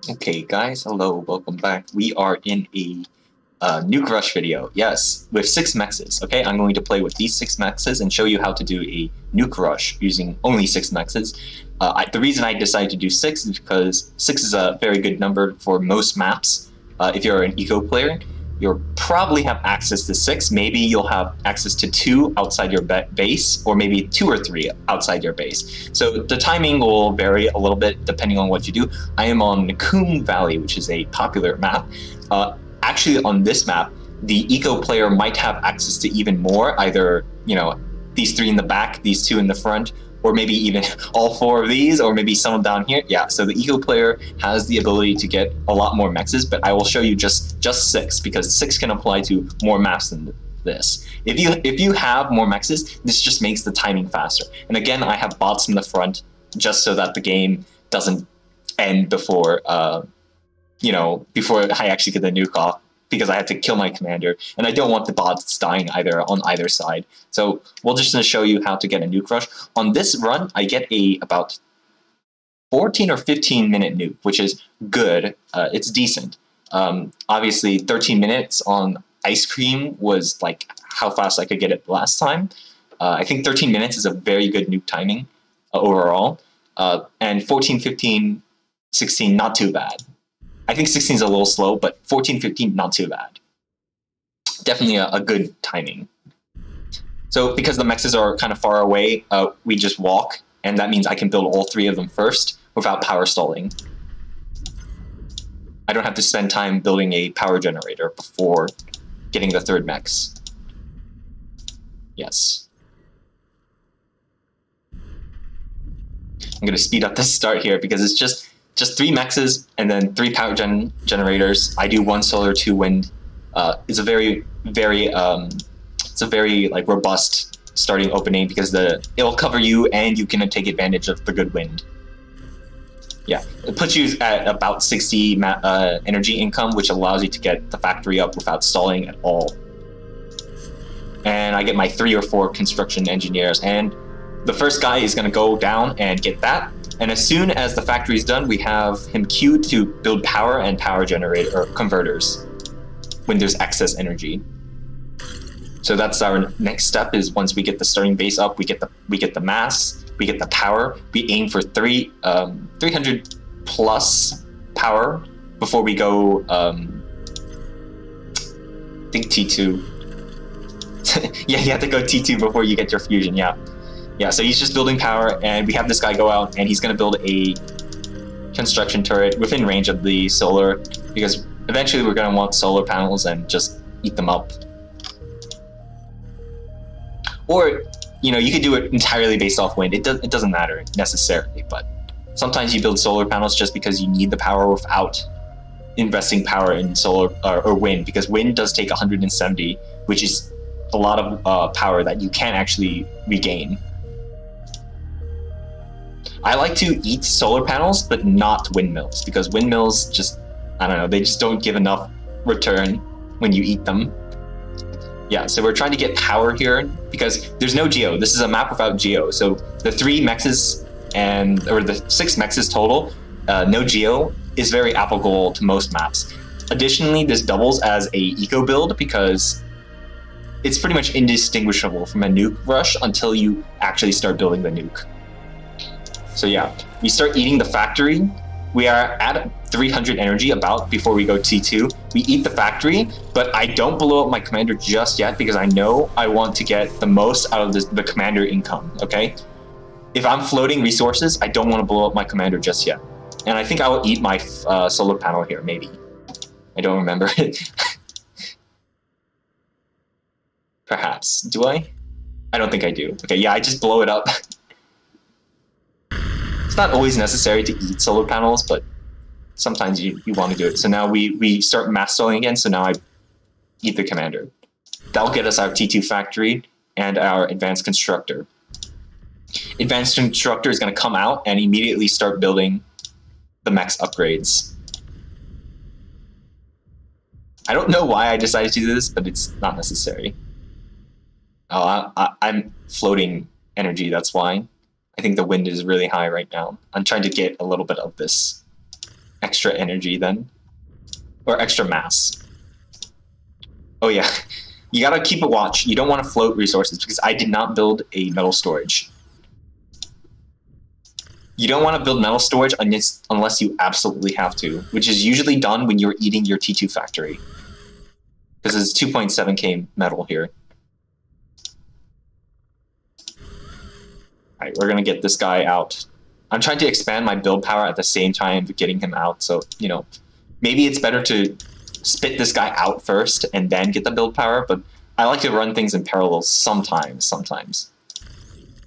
Okay, guys, hello, welcome back. We are in a Nuke Rush video, yes, with 6 mexes, okay? I'm going to play with these 6 mexes and show you how to do a Nuke Rush using only 6 mexes. The reason I decided to do 6 is because 6 is a very good number for most maps. If you're an eco player, you'll probably have access to 6. Maybe you'll have access to 2 outside your base, or maybe 2 or 3 outside your base. So the timing will vary a little bit depending on what you do. I am on Nuke Valley, which is a popular map. Actually, on this map, the eco player might have access to even more, either, these 3 in the back, these 2 in the front, or maybe even all 4 of these, or maybe some down here. Yeah, so the eco player has the ability to get a lot more mexes, but I will show you just 6, because 6 can apply to more maps than this. If you have more mexes, this just makes the timing faster. And again, I have bots in the front just so that the game doesn't end before before I actually get the nuke off, because I have to kill my commander, and I don't want the bots dying on either side. So we're just going to show you how to get a nuke rush. On this run, I get about 14 or 15 minute nuke, which is good. It's decent. Obviously, 13 minutes on ice cream was like how fast I could get it last time. I think 13 minutes is a very good nuke timing overall. And 14, 15, 16, not too bad. I think 16 is a little slow, but 14, 15, not too bad. Definitely a good timing. So because the mexes are kind of far away, we just walk, and that means I can build all 3 of them first without power stalling. I don't have to spend time building a power generator before getting the 3rd mex. Yes. I'm going to speed up the start here because it's just 3 mexes and then 3 power generators. I do 1 solar, 2 wind. It's a very like robust starting opening because it'll cover you and you can take advantage of the good wind. Yeah, it puts you at about 60 energy income, which allows you to get the factory up without stalling at all. And I get my 3 or 4 construction engineers, and the first guy is going to go down and get that. And as soon as the factory is done, we have him queued to build power and power generator or converters when there's excess energy. So that's our next step. Is once we get the starting base up, we get the mass, we get the power. We aim for 300 plus power before we go. I think T2. Yeah, you have to go T2 before you get your fusion. Yeah. Yeah, so he's just building power, and we have this guy go out, and he's going to build a construction turret within range of the solar, because eventually we're going to want solar panels and just eat them up. Or, you could do it entirely based off wind. It doesn't matter necessarily, but sometimes you build solar panels just because you need the power without investing power in solar or wind, because wind does take 170, which is a lot of power that you can't actually regain. I like to eat solar panels, but not windmills, because windmills just, I don't know, they just don't give enough return when you eat them. Yeah, so we're trying to get power here, because there's no geo. This is a map without geo, so the 3 mexes, or the 6 mexes total, no geo, is very applicable to most maps. Additionally, this doubles as a eco build, because it's pretty much indistinguishable from a nuke rush until you actually start building the nuke. So yeah, we start eating the factory. We are at 300 energy about before we go T2. We eat the factory, but I don't blow up my commander just yet because I know I want to get the most out of the commander income, okay? If I'm floating resources, I don't want to blow up my commander just yet. And I think I will eat my solar panel here, maybe. I don't remember. Perhaps. Do I? I don't think I do. Okay, yeah, I just blow it up. It's not always necessary to eat solar panels, but sometimes you want to do it. So now we start mass stalling again, so now I eat the commander. That'll get us our T2 factory and our advanced constructor. Advanced constructor is going to come out and immediately start building the mex upgrades. I don't know why I decided to do this, but it's not necessary. Oh, I'm floating energy, that's why. I think the wind is really high right now. I'm trying to get a little bit of this. extra energy then. Or extra mass. Oh yeah, you gotta keep a watch. You don't want to float resources because I did not build a metal storage. You don't want to build metal storage unless you absolutely have to, which is usually done when you're eating your T2 factory. Because it's 2.7k metal here. Alright, we're gonna get this guy out. I'm trying to expand my build power at the same time getting him out, so, you know, maybe it's better to spit this guy out first and then get the build power, but I like to run things in parallel sometimes.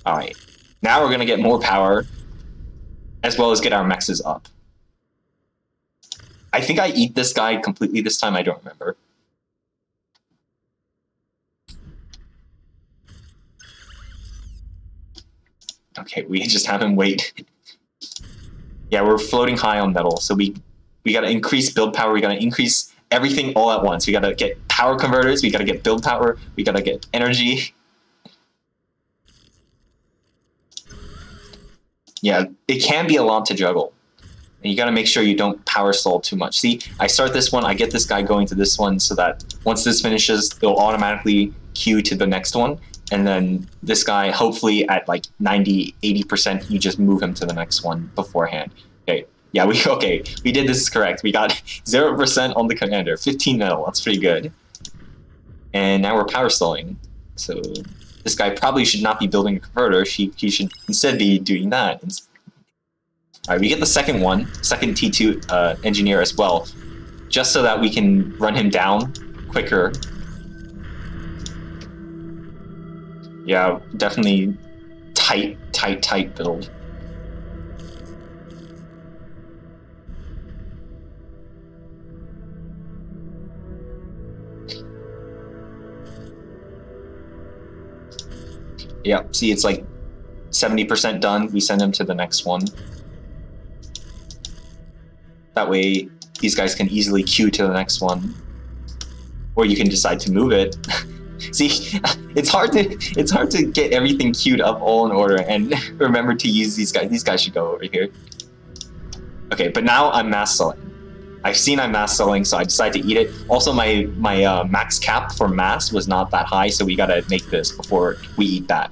Alright, now we're gonna get more power, as well as get our mexes up. I think I eat this guy completely this time, I don't remember. Okay, we just have him wait. Yeah, we're floating high on metal, so we gotta increase build power, we gotta increase everything all at once. We gotta get power converters, we gotta get build power, we gotta get energy. Yeah, it can be a lot to juggle. And you gotta make sure you don't power stall too much. See, I start this one, I get this guy going to this one so that once this finishes, it'll automatically queue to the next one. And then this guy, hopefully at like 90, 80%, you just move him to the next one beforehand. Okay, yeah, we did this correct. We got 0% on the commander, 15 metal, that's pretty good. And now we're power stalling. So this guy probably should not be building a converter, he should instead be doing that. Alright, we get the second T2 engineer as well, just so that we can run him down quicker. Yeah, definitely tight build. Yeah, see, it's like 70% done. We send him to the next one. That way, these guys can easily queue to the next one. Or you can decide to move it. See, it's hard to get everything queued up all in order and remember to use these guys. These guys should go over here. Okay, but now I'm mass selling. I've seen I'm mass selling, so I decided to eat it. Also, my max cap for mass was not that high, so we gotta make this before we eat that.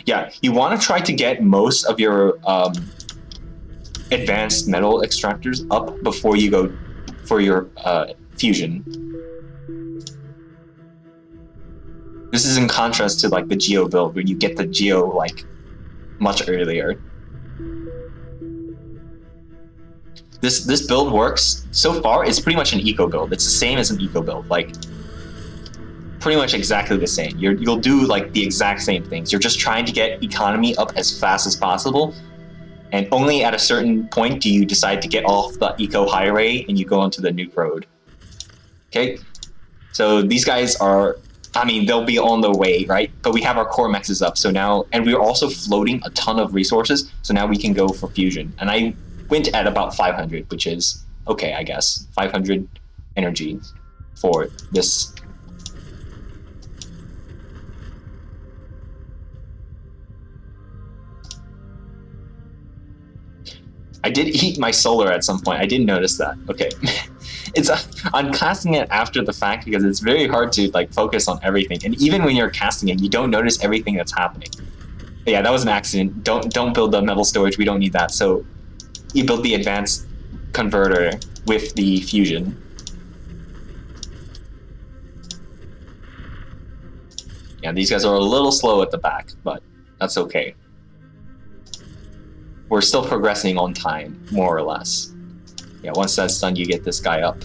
Yeah, you want to try to get most of your advanced metal extractors up before you go for your fusion. This is in contrast to like the Geo build where you get the Geo like much earlier. This build works so far. It's pretty much an eco build. It's the same as an eco build, like pretty much exactly the same. You'll do like the exact same things. You're just trying to get economy up as fast as possible. And only at a certain point do you decide to get off the eco highway and you go onto the nuke road. Okay? So these guys are, I mean, they'll be on their way, right? But we have our core mexes up, so now, and we're also floating a ton of resources, so now we can go for fusion. And I went at about 500, which is okay, I guess. 500 energy for this. I did eat my solar at some point. I didn't notice that. Okay. I'm casting it after the fact because it's very hard to like focus on everything. And even when you're casting it, you don't notice everything that's happening. But yeah, that was an accident. Don't build the metal storage. We don't need that. So you build the advanced converter with the fusion. Yeah, these guys are a little slow at the back, but that's okay. We're still progressing on time, more or less. Yeah, once that's done, you get this guy up.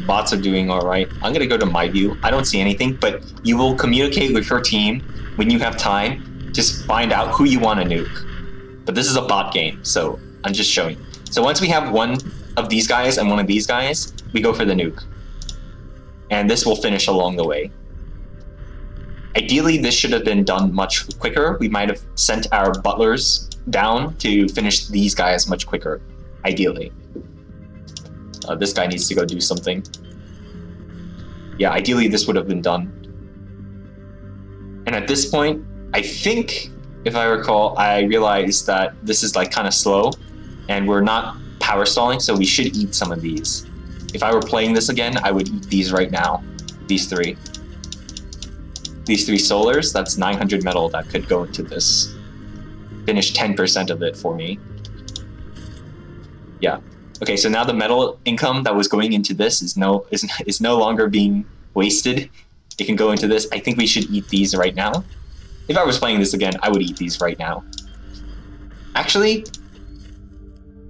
Bots are doing alright. I'm gonna go to my view. I don't see anything, but you will communicate with your team when you have time. Just find out who you want to nuke. But this is a bot game, so I'm just showing. So once we have one of these guys and one of these guys, we go for the nuke. And this will finish along the way. Ideally, this should have been done much quicker. We might have sent our butlers down to finish these guys much quicker, ideally. This guy needs to go do something. Yeah, ideally this would have been done. And at this point, I think, if I recall, I realized that this is like kind of slow, and we're not power stalling, so we should eat some of these. If I were playing this again, I would eat these right now. These three. These 3 solars, that's 900 metal that could go into this. Finish 10% of it for me. Yeah. Okay, so now the metal income that was going into this is no longer being wasted. It can go into this. I think we should eat these right now. If I was playing this again, I would eat these right now. Actually,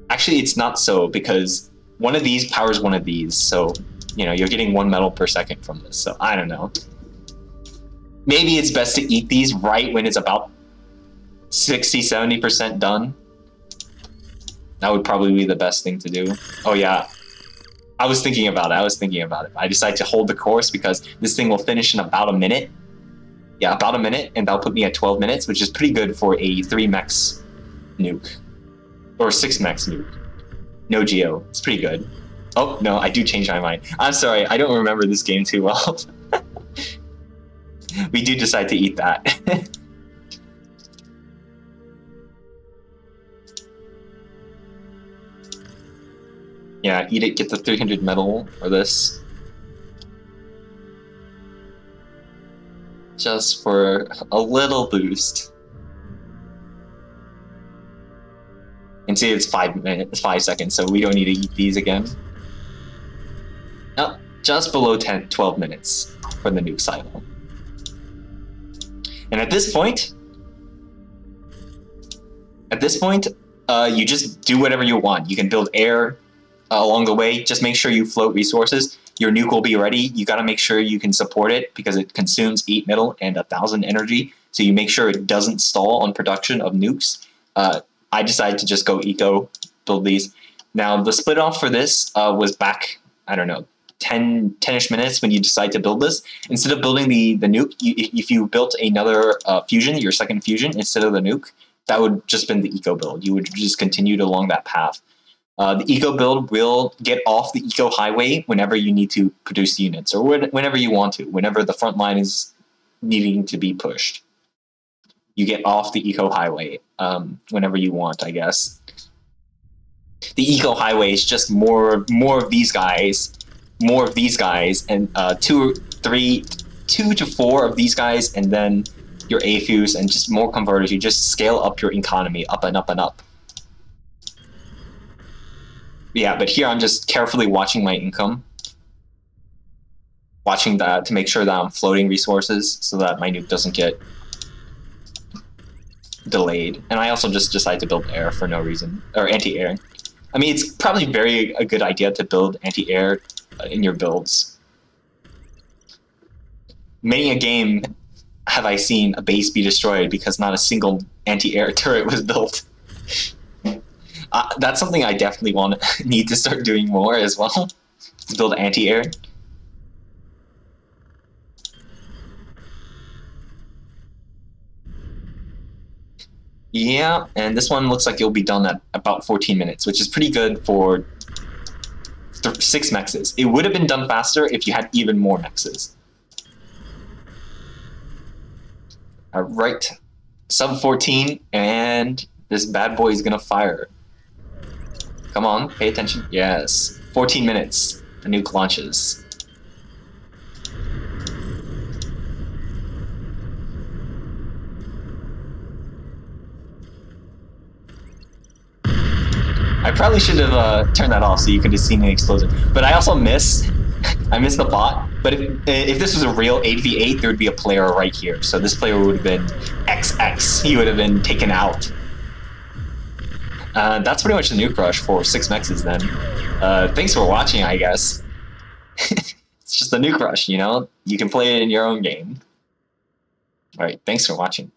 it's not so, because one of these powers one of these, so, you know, you're getting 1 metal per second from this, so I don't know. Maybe it's best to eat these right when it's about 60-70% done. That would probably be the best thing to do. Oh yeah, I was thinking about it. I decided to hold the course because this thing will finish in about a minute. Yeah, about a minute, and that'll put me at 12 minutes, which is pretty good for a 3 mex nuke. Or 6 mex nuke. No geo. It's pretty good. Oh, no, I do change my mind. I'm sorry, I don't remember this game too well. We do decide to eat that. Yeah, eat it, get the 300 metal for this. Just for a little boost. And see, it's 5 seconds, so we don't need to eat these again. Nope, just below 12 minutes for the nuke cycle. And at this point, you just do whatever you want. You can build air along the way. Just make sure you float resources. Your nuke will be ready. You got to make sure you can support it because it consumes 8 metal and 1,000 energy. So you make sure it doesn't stall on production of nukes. I decided to just go eco, build these. Now the split off for this was back, I don't know, 10-ish minutes when you decide to build this. Instead of building the nuke, if you built another fusion, your second fusion, instead of the nuke, that would just been the eco build. You would just continued along that path. The eco build will get off the eco highway whenever you need to produce units, or whenever you want to, whenever the front line is needing to be pushed. You get off the eco highway whenever you want, I guess. The eco highway is just more of these guys, and 2 to 4 of these guys, and then your AFUs and just more converters. You just scale up your economy up and up and up. Yeah, but here I'm just carefully watching my income. Watching that to make sure that I'm floating resources so that my nuke doesn't get delayed. And I also just decide to build air for no reason, or anti-air. I mean, it's probably a good idea to build anti-air in your builds. Many a game have I seen a base be destroyed because not a single anti-air turret was built. That's something I definitely need to start doing more as well, to build anti-air. Yeah, and this one looks like it'll be done at about 14 minutes, which is pretty good for 6 mexes. It would have been done faster if you had even more mexes. Alright, sub 14, and this bad boy is gonna fire. Come on, pay attention. Yes, 14 minutes, the nuke launches. I probably should have turned that off so you could have seen the explosion. But I also missed. I missed the bot. But if this was a real 8v8, there would be a player right here. So this player would have been XX. He would have been taken out. That's pretty much the nuke rush for 6 mexes then. Thanks for watching, I guess. It's just the nuke rush, you know? You can play it in your own game. Alright, thanks for watching.